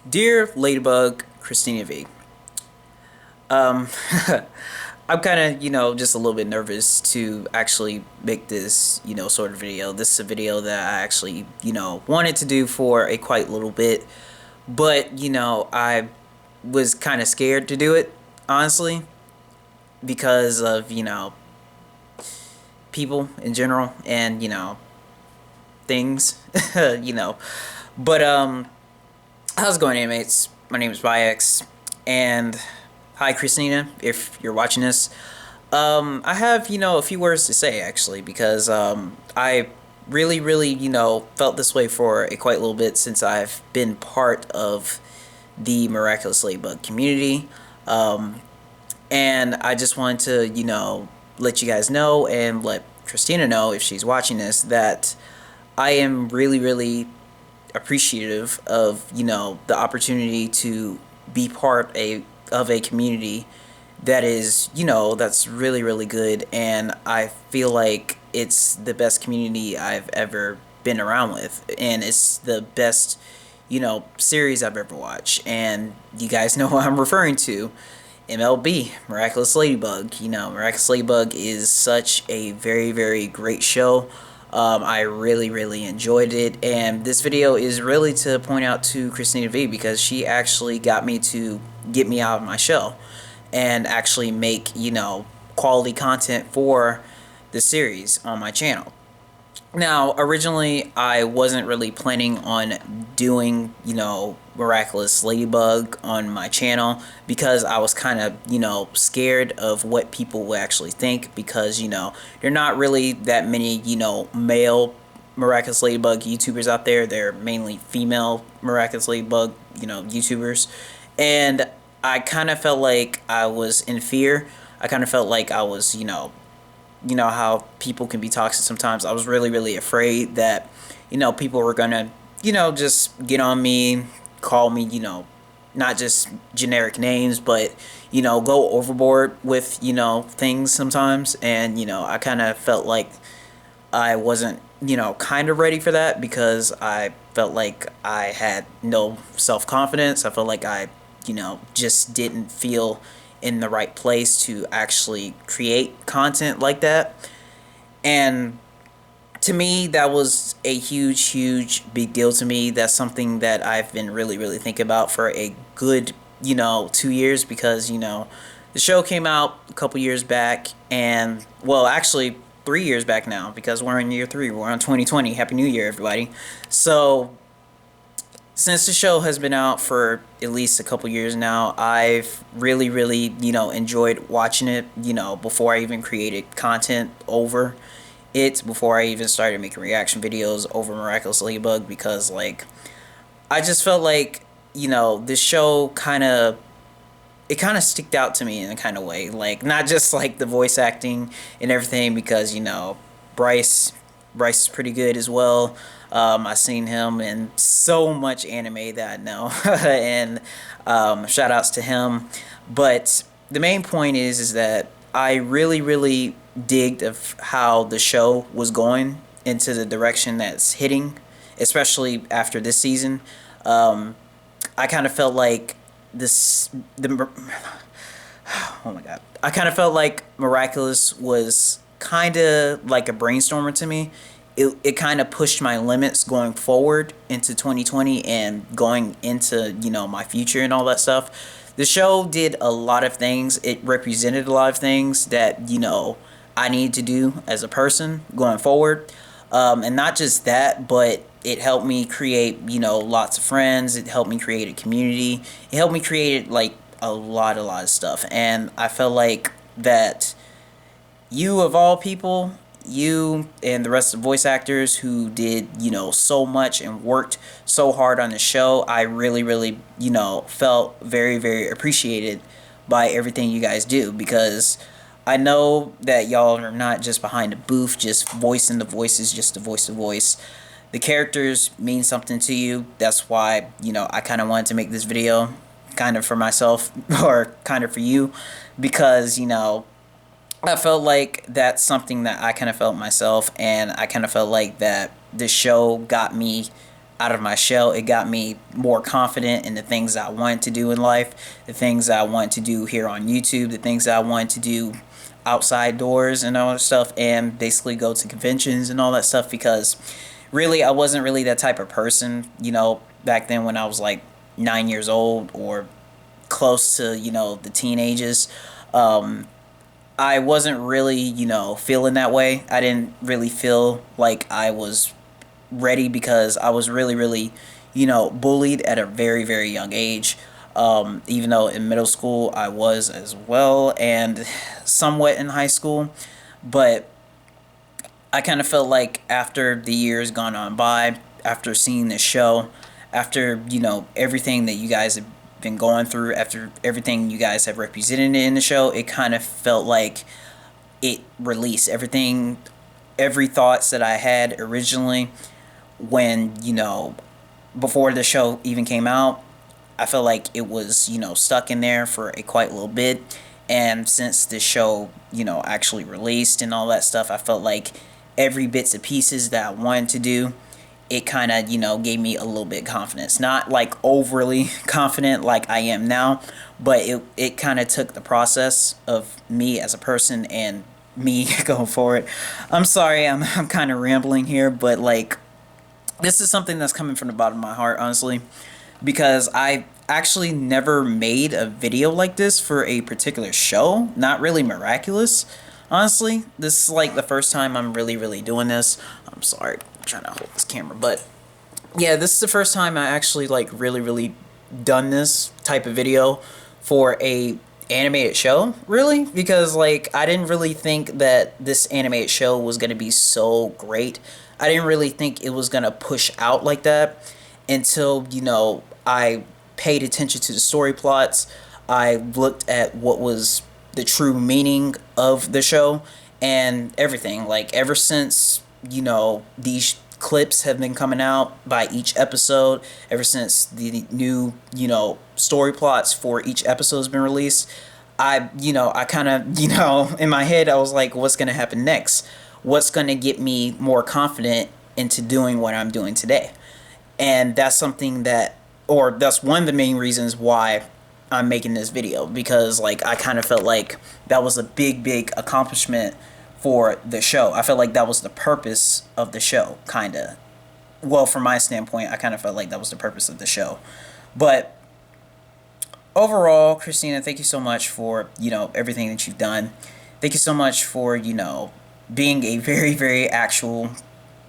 Dear Ladybug, Cristina Vee. Um, I'm kind of, just a little bit nervous to actually make this, sort of video. This is a video that I actually, wanted to do for a quite little bit, but, I was kind of scared to do it, honestly, because of, people in general and, things, you know. But, how's it going, animates? My name is Byx, and hi, Christina, if you're watching this. I have, a few words to say, actually, because I really, felt this way for a quite little bit since I've been part of the Miraculous Ladybug community. And I just wanted to, let you guys know and let Christina know if she's watching this that I am really appreciative of the opportunity to be of a community that is that's really good, and I feel like it's the best community I've ever been around with, and it's the best series I've ever watched, and you guys know what I'm referring to. MLB, Miraculous Ladybug. Miraculous Ladybug is such a very great show. I really enjoyed it, and this video is really to point out to Cristina Vee because she actually got me to get me out of my shell and actually make quality content for the series on my channel. Now, originally, I wasn't really planning on doing, Miraculous Ladybug on my channel because I was kind of, scared of what people would actually think because, there are not really that many, male Miraculous Ladybug YouTubers out there. They're mainly female Miraculous Ladybug, YouTubers. And I kind of felt like I was in fear. I kind of felt like I was, how people can be toxic sometimes. I was really afraid that people were gonna just get on me, call me not just generic names, but go overboard with things sometimes. And I kind of felt like I wasn't kind of ready for that because I felt like I had no self-confidence. I felt like I just didn't feel in the right place to actually create content like that. And to me, that was a huge big deal to me. That's something that I've been really thinking about for a good 2 years because the show came out a couple years back, and well, actually 3 years back now because we're in year 3. We're on 2020. Happy New Year, everybody. So since the show has been out for at least a couple years now, I've really enjoyed watching it, before I even created content over it, before I even started making reaction videos over Miraculous Ladybug, because, like, I just felt like, this show kind of sticked out to me in a kind of way. Like, not just, like, the voice acting and everything, because, Bryce is pretty good as well. I've seen him in so much anime that I know, and shout outs to him. But the main point is that I really digged of how the show was going into the direction that's hitting, especially after this season. I kind of felt like oh my god, I kind of felt like Miraculous was kind of like a brainstormer to me. It kind of pushed my limits going forward into 2020 and going into my future and all that stuff. The show did a lot of things. It represented a lot of things that I need to do as a person going forward, and not just that, but it helped me create lots of friends. It helped me create a community. It helped me create like a lot of stuff, and I felt like that you of all people, you and the rest of the voice actors who did so much and worked so hard on the show, I really felt very appreciated by everything you guys do, because I know that y'all are not just behind the booth just voicing the voices just to voice the voice. The characters mean something to you. That's why I kind of wanted to make this video kind of for myself or kind of for you, because I felt like that's something that I kind of felt myself, and I kind of felt like that the show got me out of my shell. It got me more confident in the things I want to do in life, the things I want to do here on YouTube, the things I want to do outside doors and all that stuff, and basically go to conventions and all that stuff, because really I wasn't really that type of person, back then when I was like 9 years old or close to, the teenagers. I wasn't really, feeling that way. I didn't really feel like I was ready, because I was really, really, bullied at a very, very young age. Even though in middle school I was as well, and somewhat in high school. But I kind of felt like after the years gone on by, after seeing this show, after, everything that you guys have been going through, after everything you guys have represented in the show, it kind of felt like it released everything, every thoughts that I had originally when, before the show even came out. I felt like it was, stuck in there for a quite little bit. And since the show, actually released and all that stuff, I felt like every bits and pieces that I wanted to do, it kind of, gave me a little bit of confidence. Not like overly confident like I am now, but it kind of took the process of me as a person and me going forward. I'm sorry, I'm kind of rambling here, but like, this is something that's coming from the bottom of my heart, honestly, because I actually never made a video like this for a particular show. Not really Miraculous, honestly. This is like the first time I'm really, really doing this. I'm sorry, I'm trying to hold this camera, but yeah, this is the first time I actually like really, really done this type of video for a animated show, really, because like I didn't really think that this animated show was going to be so great. I didn't really think it was going to push out like that until, I paid attention to the story plots. I looked at what was the true meaning of the show and everything. Like, ever since, these clips have been coming out by each episode, ever since the new, story plots for each episode has been released, I kind of, in my head, I was like, what's going to happen next? What's going to get me more confident into doing what I'm doing today? And that's something that, or that's one of the main reasons why I'm making this video, because like I kind of felt like that was a big, big accomplishment for the show. I felt like that was the purpose of the show, kind of. Well, from my standpoint, I kind of felt like that was the purpose of the show. But overall, Cristina, thank you so much for, everything that you've done. Thank you so much for, being a very, very actual,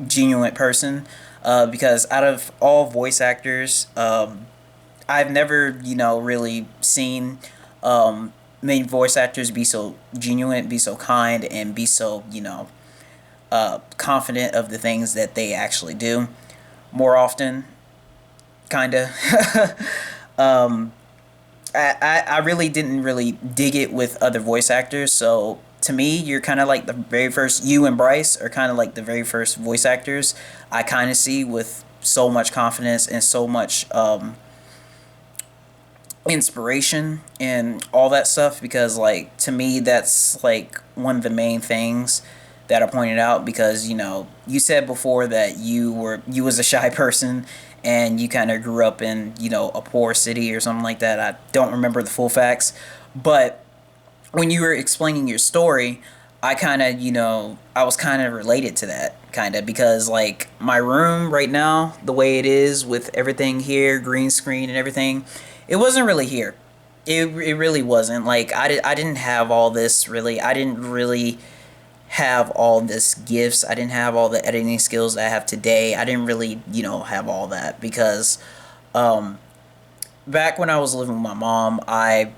genuine person. Because out of all voice actors, I've never, really seen many voice actors be so genuine, be so kind, and be so, confident of the things that they actually do. More often, kind of. I really didn't really dig it with other voice actors, so to me, you're kind of like the very first, you and Bryce are kind of like the very first voice actors I kind of see with so much confidence and so much inspiration and all that stuff, because like to me that's like one of the main things that I pointed out, because you said before that you was a shy person and you kind of grew up in a poor city or something like that. I don't remember the full facts, but when you were explaining your story, I kind of, I was kind of related to that, kind of, because, like, my room right now, the way it is, with everything here, green screen and everything, it wasn't really here. It really wasn't. Like, I didn't have all this, really. I didn't really have all this gifts. I didn't have all the editing skills that I have today. I didn't really, have all that, because back when I was living with my mom, I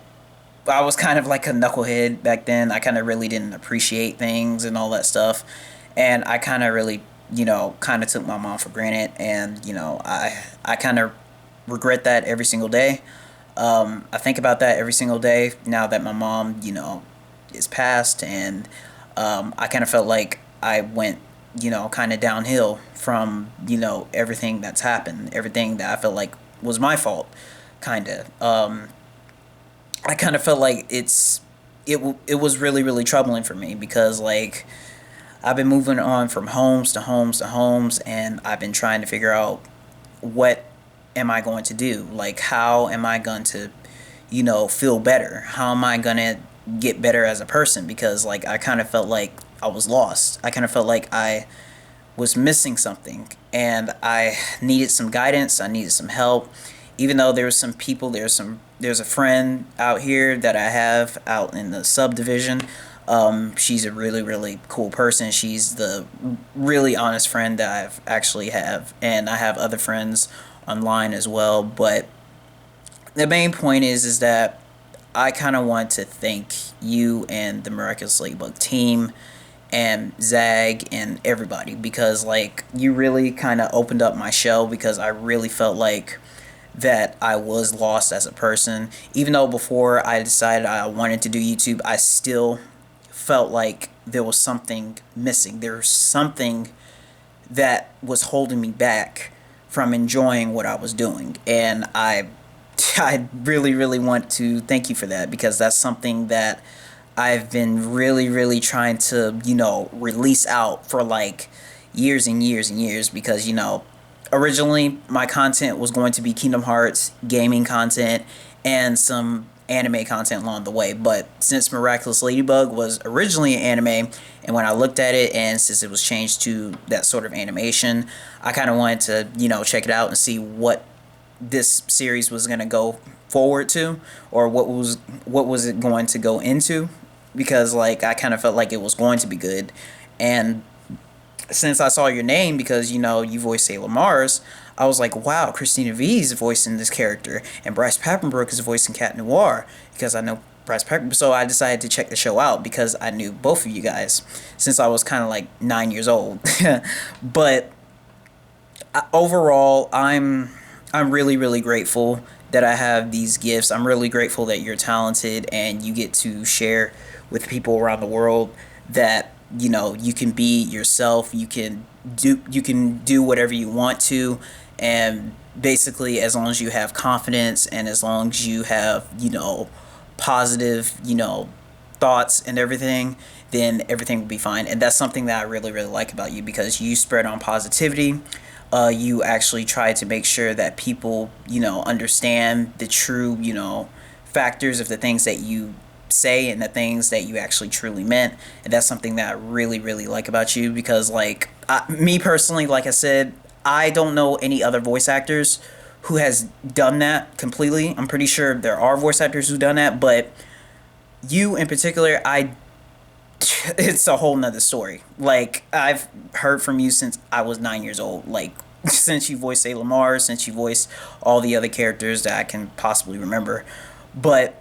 was kind of like a knucklehead back then. I kind of really didn't appreciate things and all that stuff. And I kind of really, kind of took my mom for granted. And, I kind of regret that every single day. I think about that every single day now that my mom, is passed. And I kind of felt like I went, kind of downhill from, everything that's happened. Everything that I felt like was my fault, kind of. I kind of felt like it was really, really troubling for me, because like I've been moving on from homes to homes to homes, and I've been trying to figure out what am I going to do? Like, how am I going to, feel better? How am I going to get better as a person? Because, like, I kind of felt like I was lost. I kind of felt like I was missing something, and I needed some guidance. I needed some help. Even though there was some people, there's a friend out here that I have out in the subdivision. She's a really, really cool person. She's the really honest friend that I've actually have, and I have other friends online as well. But the main point is that I kind of want to thank you and the Miraculous Ladybug team and Zag and everybody, because like you really kind of opened up my shell, because I really felt like that I was lost as a person. Even though before I decided I wanted to do YouTube, I still felt like there was something missing. There was something that was holding me back from enjoying what I was doing. And I really, really want to thank you for that, because that's something that I've been really, really trying to, release out for like years and years and years, because, originally my content was going to be Kingdom Hearts gaming content and some anime content along the way. But since Miraculous Ladybug was originally an anime, and when I looked at it, and since it was changed to that sort of animation, I kind of wanted to, check it out and see what this series was going to go forward to, or what was it going to go into, because like I kind of felt like it was going to be good. And since I saw your name, because you voice Sailor Mars, I was like, wow, Cristina Vee is voicing this character, and Bryce Papenbrook is voicing Cat Noir, because I know Bryce Papenbrook. So I decided to check the show out, because I knew both of you guys since I was kind of like 9 years old. But overall, I'm really, really grateful that I have these gifts. I'm really grateful that you're talented and you get to share with people around the world that you can be yourself. You can do whatever you want to, and basically as long as you have confidence, and as long as you have positive thoughts and everything, then everything will be fine. And that's something that I really, really like about you, because you spread on positivity. You actually try to make sure that people understand the true factors of the things that you say and the things that you actually truly meant. And that's something that I really, really like about you, because like me personally, like I said, I don't know any other voice actors who has done that completely. I'm pretty sure there are voice actors who've done that, but you in particular, it's a whole nother story. Like, I've heard from you since I was 9 years old. Like, since you voiced Sailor Mars, since you voiced all the other characters that I can possibly remember. But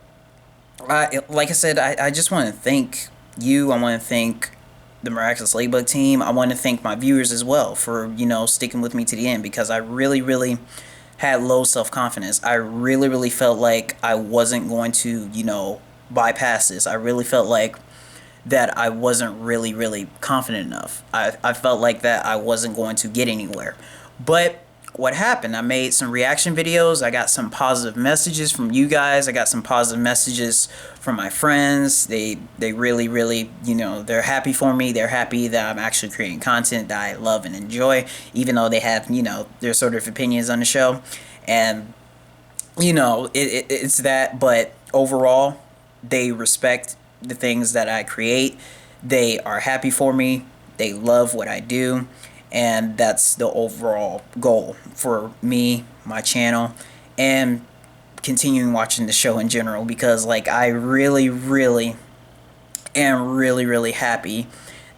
like I said, I just want to thank you. I want to thank the Miraculous Ladybug team. I want to thank my viewers as well for sticking with me to the end, because I really, really had low self-confidence. I really, really felt like I wasn't going to bypass this. I really felt like that I wasn't really, really confident enough. I felt like that I wasn't going to get anywhere. But what happened? I made some reaction videos. I got some positive messages from you guys. I got some positive messages from my friends. They really, really, they're happy for me. They're happy that I'm actually creating content that I love and enjoy, even though they have, their sort of opinions on the show. And, it's that. But overall, they respect the things that I create. They are happy for me. They love what I do. And that's the overall goal for me, my channel, and continuing watching the show in general, because like I really, really am really, really happy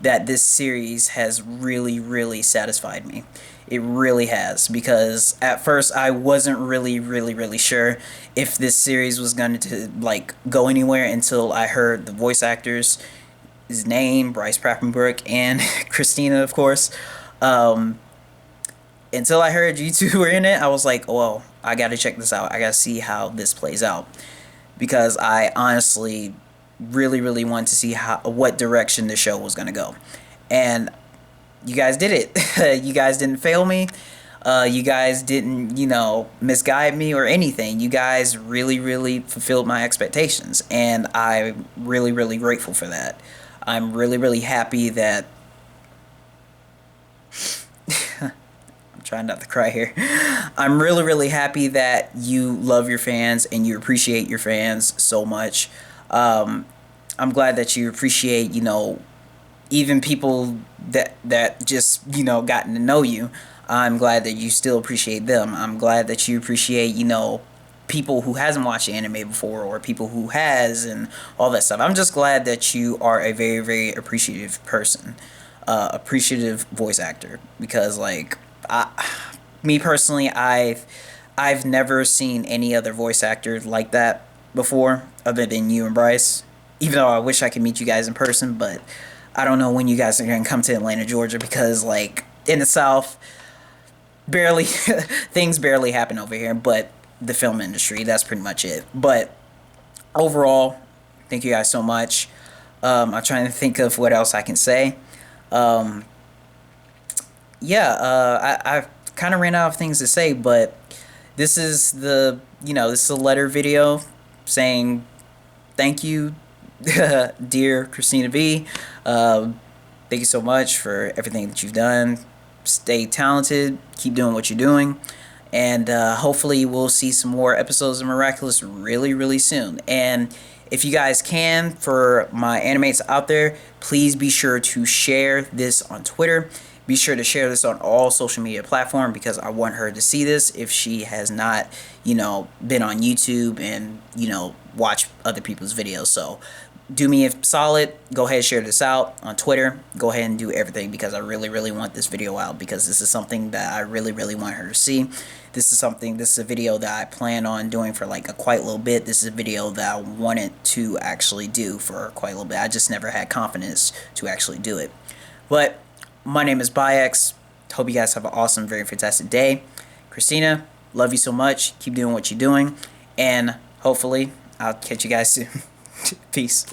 that this series has really, really satisfied me. It really has, because at first I wasn't really, really, really sure if this series was going to like go anywhere until I heard the voice actors' name, Bryce Papenbrook and Christina, of course. Until I heard you two were in it, I was like, well, I gotta check this out. I gotta see how this plays out, because I honestly really, really wanted to see what direction the show was gonna go. And you guys did it. You guys didn't fail me. You guys didn't, misguide me or anything. You guys really, really fulfilled my expectations, and I'm really, really grateful for that. I'm really, really happy that I'm trying not to cry here. I'm really, really happy that you love your fans and you appreciate your fans so much. I'm glad that you appreciate, even people that just, gotten to know you. I'm glad that you still appreciate them. I'm glad that you appreciate, people who hasn't watched anime before or people who has and all that stuff. I'm just glad that you are a very, very appreciative person, appreciative voice actor, because me personally, I've never seen any other voice actor like that before other than you and Bryce. Even though I wish I could meet you guys in person, but I don't know when you guys are going to come to Atlanta, Georgia, because in the South, barely things barely happen over here, but the film industry, that's pretty much it. But overall, thank you guys so much. I'm trying to think of what else I can say. I kind of ran out of things to say, but this is this is a letter video saying thank you, dear Cristina Vee. Thank you so much for everything that you've done. Stay talented. Keep doing what you're doing. And hopefully we'll see some more episodes of Miraculous really, really soon. And if you guys can, for my animates out there, please be sure to share this on Twitter. Be sure to share this on all social media platforms, because I want her to see this if she has not, been on YouTube and, watch other people's videos. So do me a solid, go ahead and share this out on Twitter. Go ahead and do everything, because I really, really want this video out, because this is something that I really, really want her to see. This is a video that I plan on doing for a quite little bit. This is a video that I wanted to actually do for quite a little bit. I just never had confidence to actually do it. But my name is Bayx. Hope you guys have an awesome, very fantastic day. Cristina, love you so much. Keep doing what you're doing. And hopefully I'll catch you guys soon. Peace.